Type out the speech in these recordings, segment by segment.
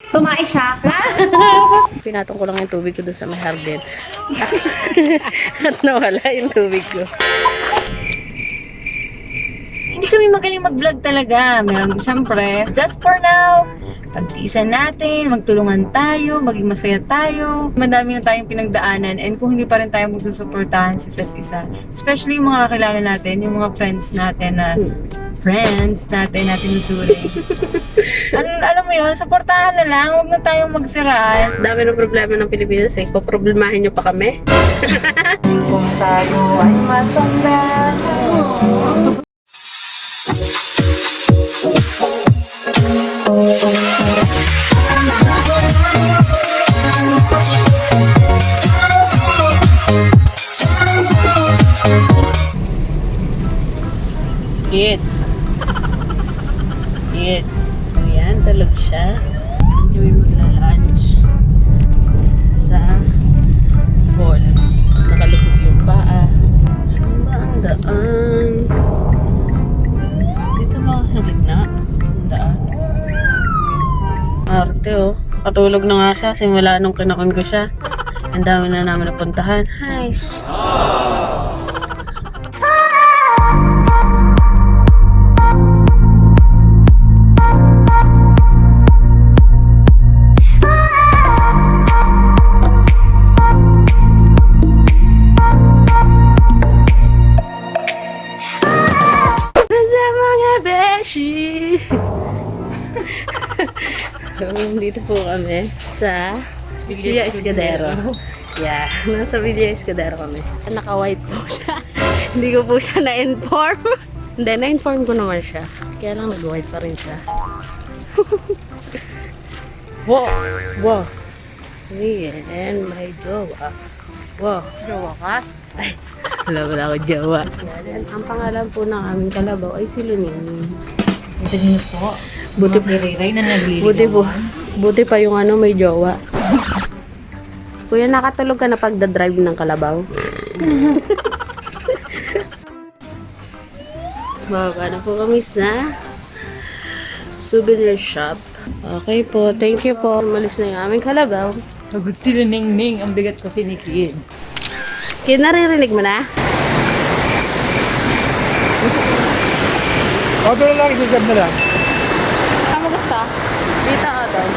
Tumae siya. Pinatong ko lang yung tubig ko doon sa may hardin. At nawala yung tubig ko. Hindi kami magaling mag-vlog talaga. Meron siyempre, just for now, pagtiisan natin, magtulungan tayo, maging masaya tayo. Madami na tayong pinagdaanan and kung hindi pa rin tayo magsusuportahan sa isa't isa. Especially yung mga kakilala natin, yung mga friends natin na tinuturing. Alam mo yun, suportahan na lang, huwag na tayong magsiraan. Dami ng problema ng Pilipinas eh. Paproblemahin nyo pa kami. Kung tayo ay matanda. Kid. Ayan, tulog siya. Hindi kami magla-lunch sa falls. Nakalubog yung paa. Saan ba ang daan? Dito ba sa gitna? Ang daan. Arte oh. Katulog na nga siya simula nung kinakon ko siya. Ang dami na namin napuntahan. Nice. Dito po kami sa 𝐿𝐴𝐺𝐸. Yeah, nasa 𝐿𝐴𝐺𝐸 kami. Naka-white po siya. Hindi ko po siya na-inform. Hindi, na-inform ko naman siya. Kaya lang nag-white pa rin siya. Wow. Ayan, may jowa. Wow. Jowa ka? Ay, wala ako jowa. Ang pangalan po ng aming kalabaw ay si Luning. Ito din po. Buti pa na nagliligaw. Buti pa yung may jowa. Kuya, nakatulog ka na pagdadrive ng kalabaw? Baba na po kami sa souvenir shop. Okay po, thank you po. Malis na yung aming kalabaw. Pagod sila Ning. Ang bigat kasi ni Kid. Kid, naririnig mo na? Auto na lang, isasab na lang. Saan mo gusto? Dito o doon?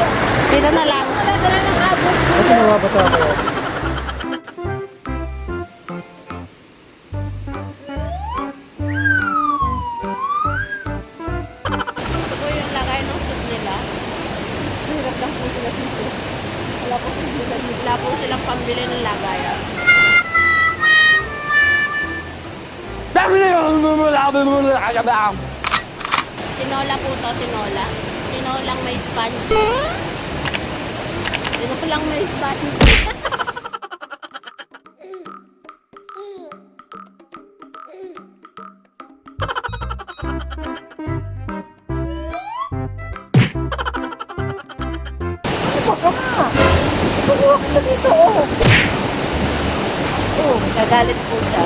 Dito na lang. Wala na lang ang abot. Ito nawabato ako. Ito po yung lagay ng soup nila. Hirap lang po sila dito. Wala po silang pambili ng lagay. Tinola po to, tinola. Tinolang may sponge. Tinolang may sponge. Nagalit po siya.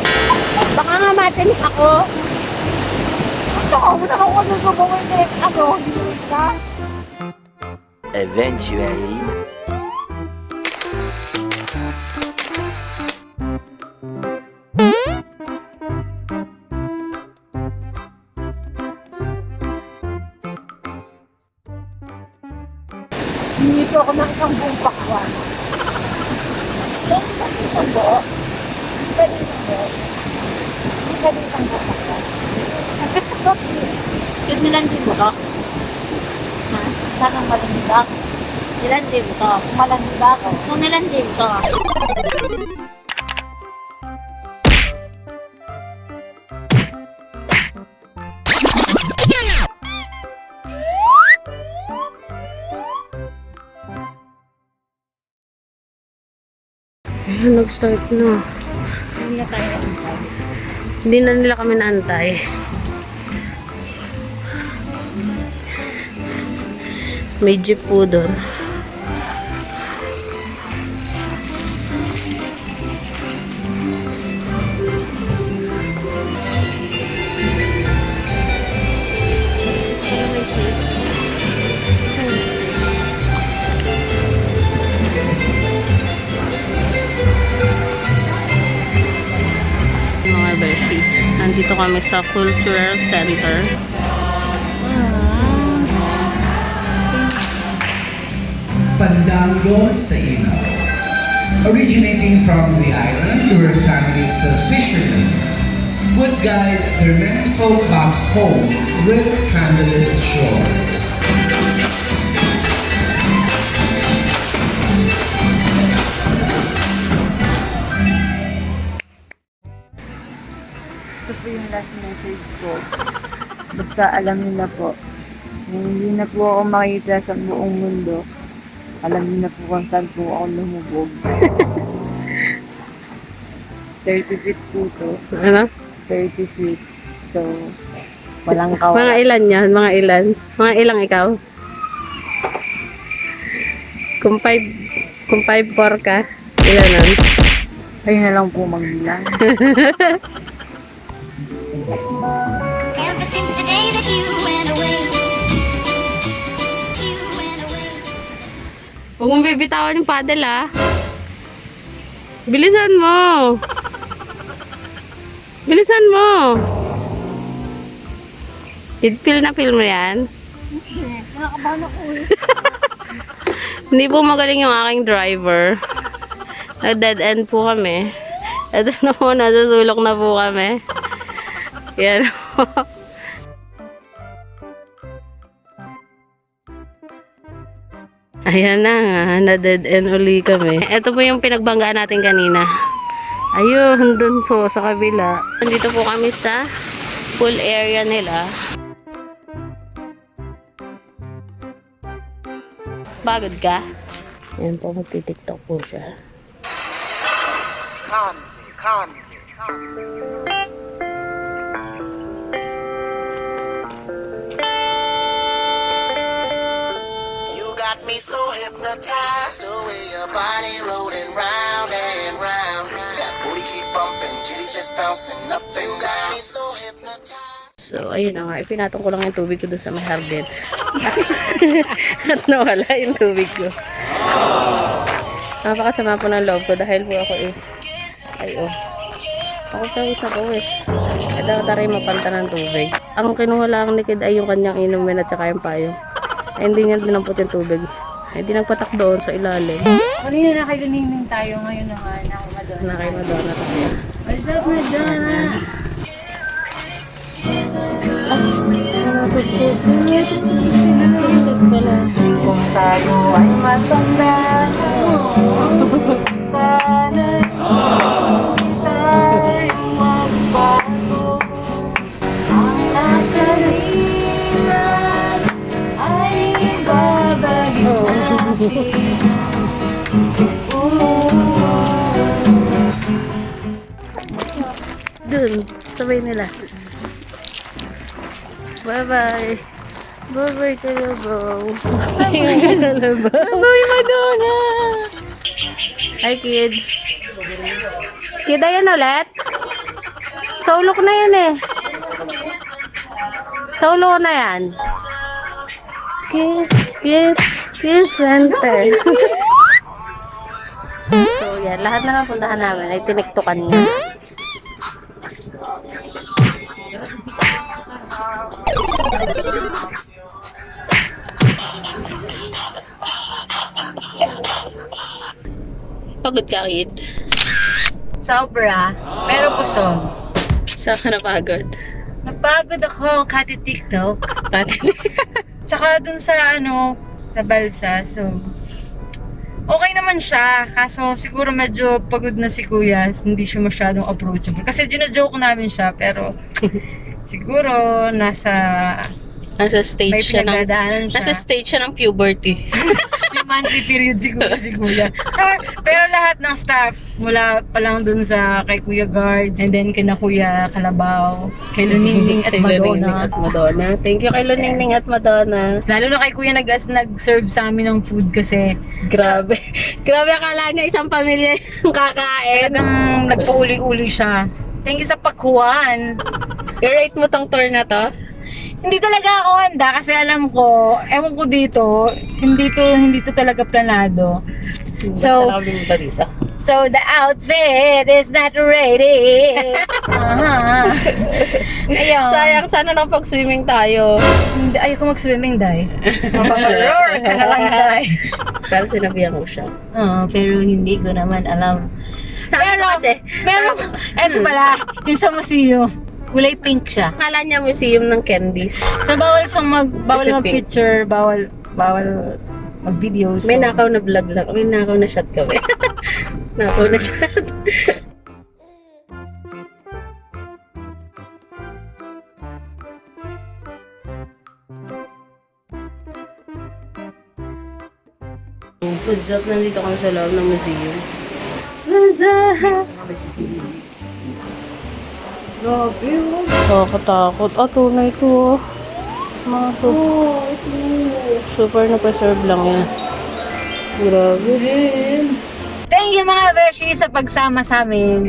Baka nga matinik ako. Eventually. Hindi po ako ng isang buong pakwan. Isang buo. Pwede isang buo. Pwede isang buo pakwan. Kit nilandim mo to? Ha? Saan ang malandidak? Nilandim mo to? Malandidak ako. Kung nilandim to? Ayun, nag-start na. Hindi na tayo naantay. Hindi na nila kami naantay. May jeep po doon. Dito kami sa Cultural Center. Pandango sa Ilaw. Originating from the island where families of fishermen would guide their men folk back home with candlelit shores. Ito po yung last message ko. Basta alam niyo na po. Kung hindi na po ako makita sa buong mundo, alam niyo na po kung saan po ako lumubog. 30 feet po to. Ano? 30 feet. So, walang kawala. Mga ilan yan? Mga ilan? Mga ilang ikaw? Kung 5'4" ka, ilan nun? Kayo na lang po magbilang. Ever since the day that you went away, you went away. Huwag mong bibitawan yung paddle, ah. Bilisan mo. Bilisan mo. Feel mo yan? Nakakabahan ako eh. Hindi po magaling yung aking driver. Nag-dead end po kami. Ito na po, nasusulok na po kami. Yan. Ayan na nga, na-dead end uli kami. Ito po yung pinagbanggaan natin kanina. Ayun, dun po sa kabila. Nandito po kami sa pool area nila. Pagod ka? Ayan po, magti-tiktok po siya. You got me so hypnotized, the way your body rolling round and round. That booty keep bumping, titties just bouncing up and down. Me so hypnotized. So, ayun na nga. Ipinatong ko lang yung tubig ko doon sa may hardin. At nawala yung tubig ko. Napakasama po ng loob ko dahil po ako ako tayo sa gawis. Kaya taray mapanta ng tubig. Ang kinuha lang ni Kid ay yung kanyang inumin at saka yung payo. Ay, hindi niya dinampot yung tubig. Ay, di nagpatak doon sa ilalim. Kanina nakailaningning tayo, ngayon naman nakaimadona. Nakaimadona tayo. What's up, Madonna? Kung tayo ay matanda, sana tayo magbago. Ang nakalimutan ay babalik natin. Dun, sabay nila. Bye-bye. Bye-bye, Kalabaw. Bye-bye, Kalabaw. Bye-bye, Madonna. Hi, Kid. Kid, ayan ulit. Sa ulo ko na yan eh. Sa ulo ko na yan. Kiss center. So, yan. Lahat na napuntahan namin ay tiniktukan niya. Pagod ka, Kid? Sobra, pero busog. Saan ka napagod? Napagod ako kati TikTok. Tsaka dun sa sa balsa. So, okay naman siya. Kaso siguro medyo pagod na si Kuya. Hindi siya masyadong approachable. Kasi gina-joke namin siya. Pero siguro nasa stage may siya ng pinagdadaanan siya. nasa stage siya ng puberty. May monthly period siguro si Kuya. Char, pero lahat ng staff, mula pa lang dun sa kay Kuya Guards, and then kina Kuya Kalabaw, kay Luningning at Madonna. Thank you kay Luningning at Madonna. Lalo na kay Kuya nag-serve sa amin ng food kasi Grabe. Grabe, akala niya isang pamilya yung kakain. talagang nagpauli-uli siya. Thank you sa pakuan. I-rate mo tong tour na to? Hindi talaga ako handa kasi alam ko, ewan ko dito, hindi to talaga planado. So, Basta nakalimuta dito. So the outfit is not ready. Ayun. Sayang, sana nakapag-swimming tayo. Hindi, ayoko mag-swimming, Day. Mapaparor ka na lang, Day. Pero sinabihan ko siya. Pero hindi ko naman alam. Sabi ko kasi, Eto pala, yung sa museum. Kulay pink siya. akala niya museum ng candies. So bawal siyang bawal Kasi mag-picture, bawal mag-video. So. May nakaw na vlog lang. May nakaw na shot kami. Nakaw na shot. What's up? Nandito kami sa loob ng museum. Grabe oh. Nakakatakot. Tunay ito oh. Mga super na preserve lang yan. Grabe. Thank you mga Beshi sa pagsama sa amin.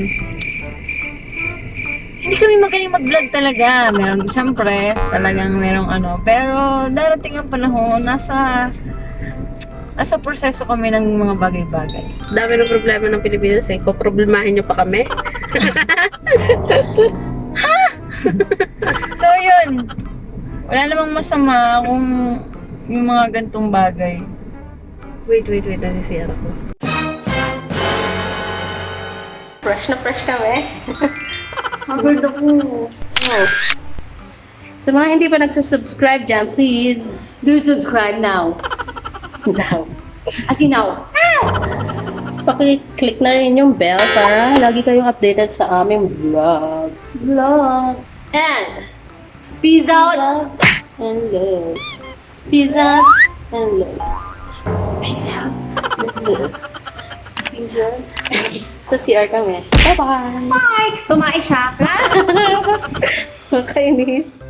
Hindi kami magaling mag-vlog talaga. Meron, siyempre, talagang merong pero darating ang panahon, nasa proseso kami ng mga bagay-bagay. Dami ng problema ng Pilipinas eh. Poproblemahin nyo pa kami. So yun, wala namang masama kung yung mga gantong bagay. Wait. Nasisira ko. Fresh na fresh kami. Haggard ako. Oh. Sa mga hindi pa nagsusubscribe dyan, please do subscribe now. Now. As in now. Paki-click na rin yung bell para lagi kayong updated sa aming vlog. And peace out and love. Peace out and love. Peace out and love. Peace out. Sa CR kami. Bye-bye! Bye! Tumae siya. Kainis.